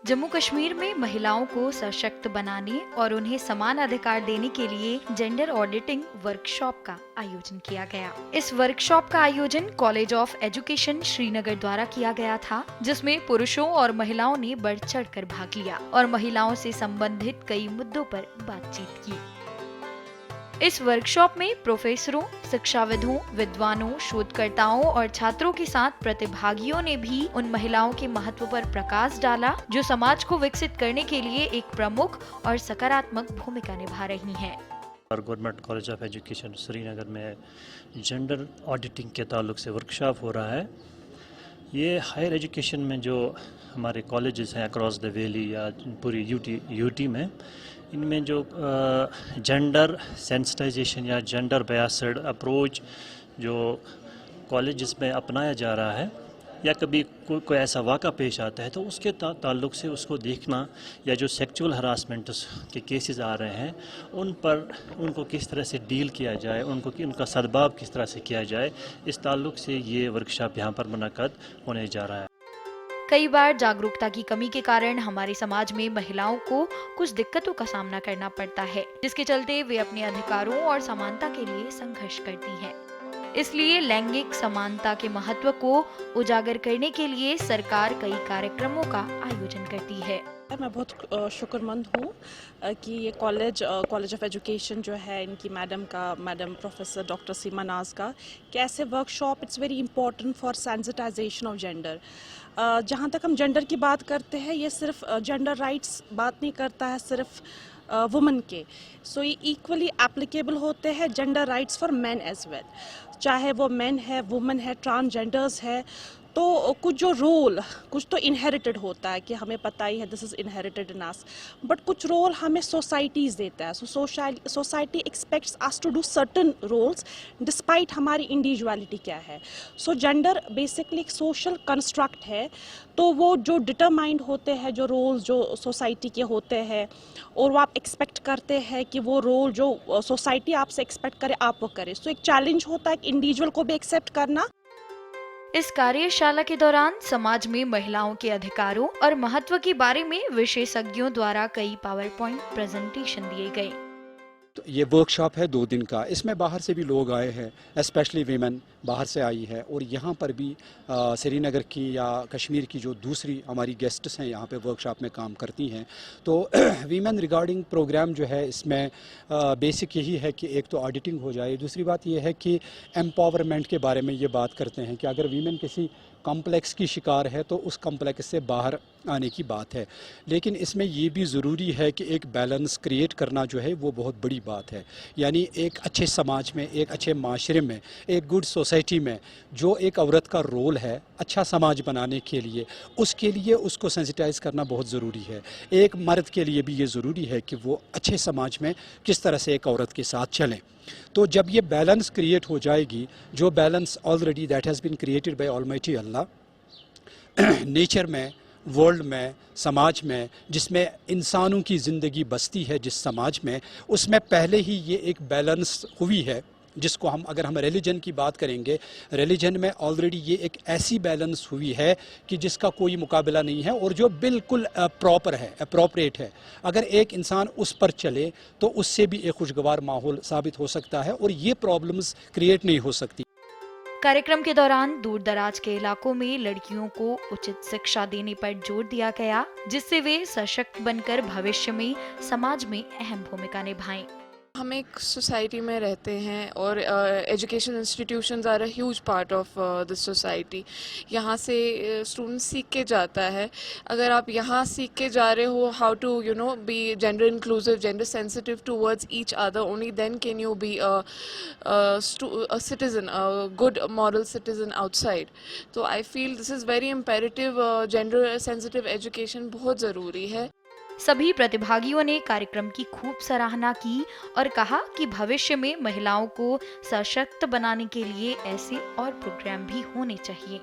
जम्मू कश्मीर में महिलाओं को सशक्त बनाने और उन्हें समान अधिकार देने के लिए जेंडर ऑडिटिंग वर्कशॉप का आयोजन किया गया। इस वर्कशॉप का आयोजन कॉलेज ऑफ एजुकेशन श्रीनगर द्वारा किया गया था, जिसमें पुरुषों और महिलाओं ने बढ़ चढ़कर भाग लिया और महिलाओं से संबंधित कई मुद्दों पर बातचीत की। इस वर्कशॉप में प्रोफेसरों, शिक्षाविदों, विद्वानों, शोधकर्ताओं और छात्रों के साथ प्रतिभागियों ने भी उन महिलाओं के महत्व पर प्रकाश डाला जो समाज को विकसित करने के लिए एक प्रमुख और सकारात्मक भूमिका निभा रही हैं। और government college of education Srinagar में जेंडर ऑडिटिंग के ताल्लुक से वर्कशॉप हो रहा है। ये हायर एजुकेशन में जो हमारे कॉलेजेस हैं अक्रॉस द वैली या पूरी यूटी में, इनमें जो जेंडर सेंसिटाइजेशन या जेंडर बेस्ड अप्रोच जो कॉलेजेस में अपनाया जा रहा है, या कभी कोई ऐसा वाक़ा पेश आता है तो उसके ताल्लुक से उसको देखना, या जो सेक्सुअल हरासमेंट के केसेस आ रहे हैं उन पर उनको किस तरह से डील किया जाए, उनका सद्भाव किस तरह से किया जाए, इस ताल्लुक से ये वर्कशॉप यहाँ पर मुनक़्क़द होने जा रहा है। कई बार जागरूकता की कमी के कारण हमारे समाज में महिलाओं को कुछ दिक्कतों का सामना करना पड़ता है, जिसके चलते वे अपने अधिकारों और समानता के लिए संघर्ष करती हैं। इसलिए लैंगिक समानता के महत्व को उजागर करने के लिए सरकार कई कार्यक्रमों का आयोजन करती है। मैं बहुत शुक्रमंद हूँ कि ये कॉलेज ऑफ एजुकेशन जो है, इनकी मैडम प्रोफेसर डॉक्टर सीमा नाज का कैसे workshop, it's very important for sensitization of gender. जहाँ तक हम जेंडर की बात करते हैं, ये सिर्फ जेंडर राइट्स बात नहीं करता है सिर्फ वुमेन के, सो ये इक्वली एप्लीकेबल होते हैं gender rights for man as well, चाहे वो मैन है, वुमेन है, ट्रांसजेंडर्स है। तो कुछ जो रोल, कुछ तो इनहेरिटेड होता है कि हमें पता ही है this is inherited in us, but कुछ रोल हमें सोसाइटीज़ देता है। So society expects us to do certain roles despite हमारी इंडिविजुअलिटी क्या है। सो जेंडर बेसिकली एक सोशल कंस्ट्रक्ट है, तो वो जो डिटरमाइंड होते हैं, जो रोल्स जो सोसाइटी के होते हैं, और वो आप एक्सपेक्ट करते हैं कि वो रोल जो सोसाइटी आपसे एक्सपेक्ट करे आप वो करें। सो एक चैलेंज होता है इंडिविजुअल को भी एक्सेप्ट करना। इस कार्यशाला के दौरान समाज में महिलाओं के अधिकारों और महत्व के बारे में विशेषज्ञों द्वारा कई पावर पॉइंट प्रेजेंटेशन दिए गए। तो ये वर्कशॉप है 2 दिन का, इसमें बाहर से भी लोग आए हैं, स्पेशली वीमेन बाहर से आई है, और यहाँ पर भी श्रीनगर की या कश्मीर की जो दूसरी हमारी गेस्ट्स हैं यहाँ पे वर्कशॉप में काम करती हैं। तो वीमेन रिगार्डिंग प्रोग्राम जो है, इसमें बेसिक यही है कि एक तो ऑडिटिंग हो जाए, दूसरी बात ये है कि एम्पावरमेंट के बारे में ये बात करते हैं कि अगर वीमेन किसी कॉम्प्लेक्स की शिकार है तो उस कॉम्प्लेक्स से बाहर आने की बात है। लेकिन इसमें ये भी ज़रूरी है कि एक बैलेंस क्रिएट करना जो है वो बहुत बड़ी बात है। यानी एक अच्छे समाज में, एक अच्छे माशरे में, एक गुड सोसाइटी में जो एक औरत का रोल है अच्छा समाज बनाने के लिए, उसके लिए उसको सेंसिटाइज करना बहुत ज़रूरी है। एक मर्द के लिए भी ये ज़रूरी है कि वो अच्छे समाज में किस तरह से एक औरत के साथ चलें। तो जब ये बैलेंस क्रिएट हो जाएगी, जो balance already that has been created by almighty Allah nature में, वर्ल्ड में, समाज में, जिसमें इंसानों की ज़िंदगी बसती है, जिस समाज में, उसमें पहले ही ये एक बैलेंस हुई है, जिसको हम अगर हम रिलीजन की बात करेंगे, रिलीजन में ऑलरेडी ये एक ऐसी बैलेंस हुई है कि जिसका कोई मुकाबला नहीं है और जो बिल्कुल प्रॉपर है, अप्रोप्रिएट है। अगर एक इंसान उस पर चले तो उससे भी एक खुशगवार माहौल साबित हो सकता है और ये प्रॉब्लम्स क्रिएट नहीं हो सकती। कार्यक्रम के दौरान दूर दराज के इलाकों में लड़कियों को उचित शिक्षा देने पर जोर दिया गया, जिससे वे सशक्त बनकर भविष्य में समाज में अहम भूमिका निभाएं। हम एक सोसाइटी में रहते हैं और education institutions are a huge part of this society. यहाँ से स्टूडेंट सीख के जाता है। अगर आप यहाँ सीख के जा रहे हो how to be gender inclusive, gender sensitive towards each other, only then can you be a citizen, a good moral citizen outside. तो I feel this is very imperative. Gender sensitive education बहुत ज़रूरी है। सभी प्रतिभागियों ने कार्यक्रम की खूब सराहना की और कहा कि भविष्य में महिलाओं को सशक्त बनाने के लिए ऐसे और प्रोग्राम भी होने चाहिए।